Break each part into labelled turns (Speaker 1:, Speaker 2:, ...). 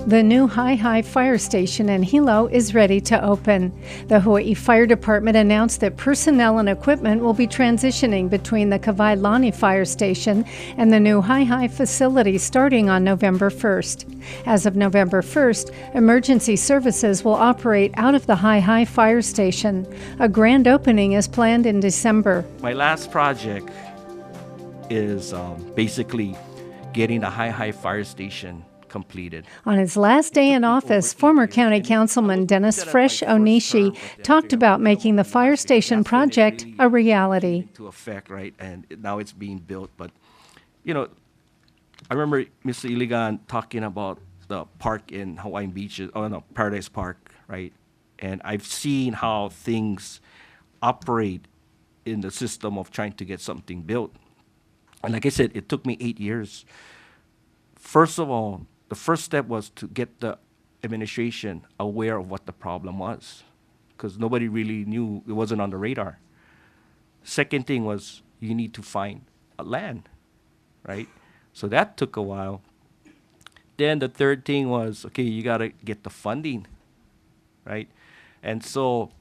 Speaker 1: The new Haihai fire station in Hilo is ready to open. The Hawaii Fire Department announced that personnel and equipment will be transitioning between the Kawailani fire station and the new Haihai facility starting on November 1st. As of November 1st, emergency services will operate out of the Haihai fire station. A grand opening is planned in December.
Speaker 2: My last project is basically getting the Haihai fire station completed.
Speaker 1: On his last day in office, former County Councilman Dennis Fresh Onishi talked about making the fire station project a reality.
Speaker 2: To effect, right? And now it's being built. But, you know, I remember Mr. Iligan talking about the park in Hawaiian Beaches, Paradise Park, right? And I've seen how things operate in the system of trying to get something built. And like I said, it took me 8 years. First of all, the first step was to get the administration aware of what the problem was, because nobody really knew, it wasn't on the radar. Second thing was you need to find a land, right? So that took a while. Then the third thing was, okay, you got to get the funding, right? And so,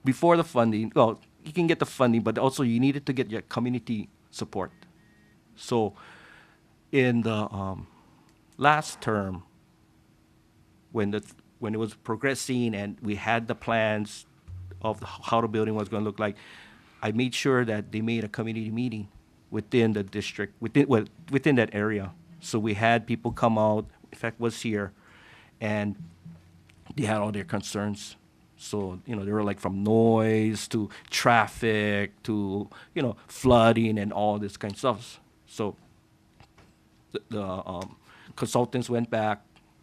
Speaker 2: before the funding, well, you can get the funding, but also you needed to get your community support. So in the last term, when it was progressing and we had the plans of how the building was going to look like, I made sure that they made a community meeting within the district, within that area. So we had people come out, in fact, was here, and they had all their concerns. So, you know, they were like from noise to traffic to, you know, flooding and all this kind of stuff. So the consultants went back,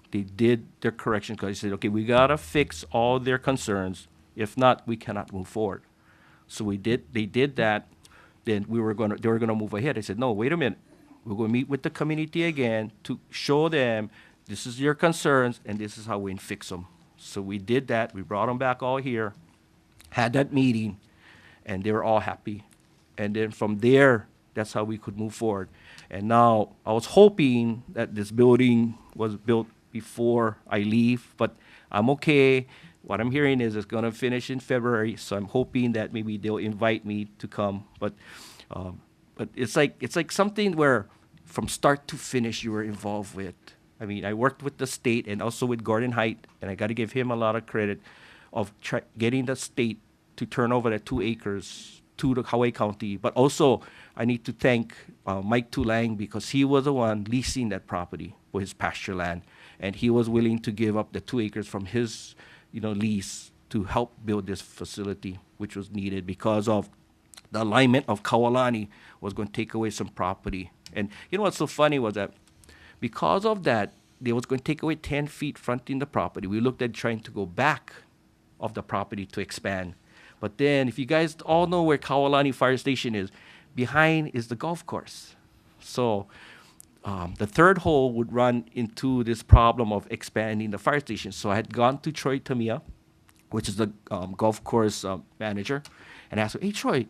Speaker 2: they did their correction because they said, okay, we gotta fix all their concerns. If not, we cannot move forward. So they did that. Then they were gonna move ahead. I said, no, wait a minute. We're gonna meet with the community again to show them this is your concerns and this is how we fix them. So we did that. We brought them back all here, had that meeting, and they were all happy. And then from there, that's how we could move forward. And now I was hoping that this building was built before I leave, but I'm okay. What I'm hearing is it's going to finish in February, so I'm hoping that maybe they'll invite me to come. But it's like something where from start to finish you were involved with. I mean, I worked with the state and also with Gordon Height, and I got to give him a lot of credit of getting the state to turn over that 2 acres to the Hawaii County. But also, I need to thank Mike Tulang because he was the one leasing that property for his pasture land, and he was willing to give up the 2 acres from his, lease to help build this facility, which was needed because of the alignment of Kawailani was going to take away some property. And you know what's so funny was that because of that, they was going to take away 10 feet fronting the property. We looked at trying to go back of the property to expand. But then, if you guys all know where Kawailani Fire Station is, behind is the golf course. So the third hole would run into this problem of expanding the fire station. So I had gone to Troy Tamiya, which is the golf course manager, and asked him, hey, Troy,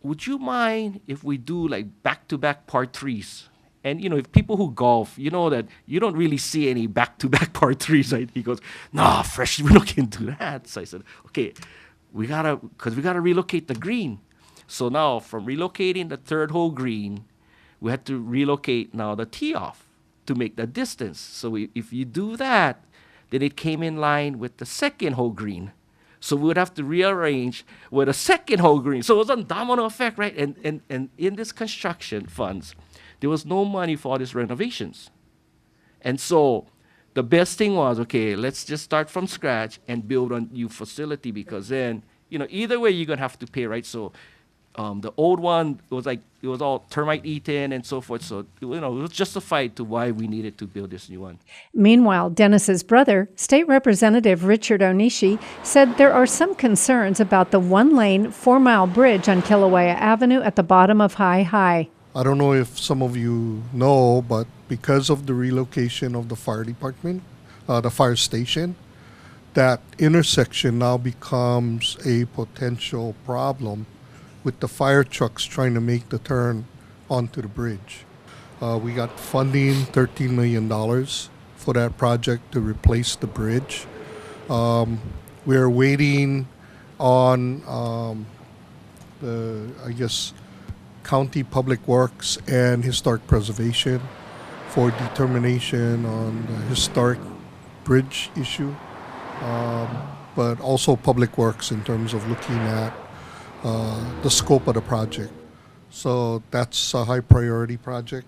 Speaker 2: would you mind if we do like back-to-back par threes? And, if people who golf, that you don't really see any back-to-back par threes, right? He goes, nah, Fresh, we're not going to do that. So I said, okay, because we got to relocate the green. So now from relocating the third hole green, we had to relocate now the tee off to make the distance. So if you do that, then it came in line with the second hole green. So we would have to rearrange with a second hole green. So it was a domino effect, right? And in this construction funds, there was no money for all these renovations. And so the best thing was, okay, let's just start from scratch and build a new facility because then, either way you're going to have to pay, right? So the old one it was all termite eaten and so forth. So, it was justified to why we needed to build this new one.
Speaker 1: Meanwhile, Dennis's brother, State Representative Richard Onishi, said there are some concerns about the 1-lane, 4-mile bridge on Kilauea Avenue at the bottom of Haihai.
Speaker 3: I don't know if some of you know, but because of the relocation of the fire department, the fire station, that intersection now becomes a potential problem with the fire trucks trying to make the turn onto the bridge. We got funding, $13 million for that project to replace the bridge. We're waiting on County Public Works and Historic Preservation for determination on the historic bridge issue, but also Public Works in terms of looking at the scope of the project. So that's a high priority project.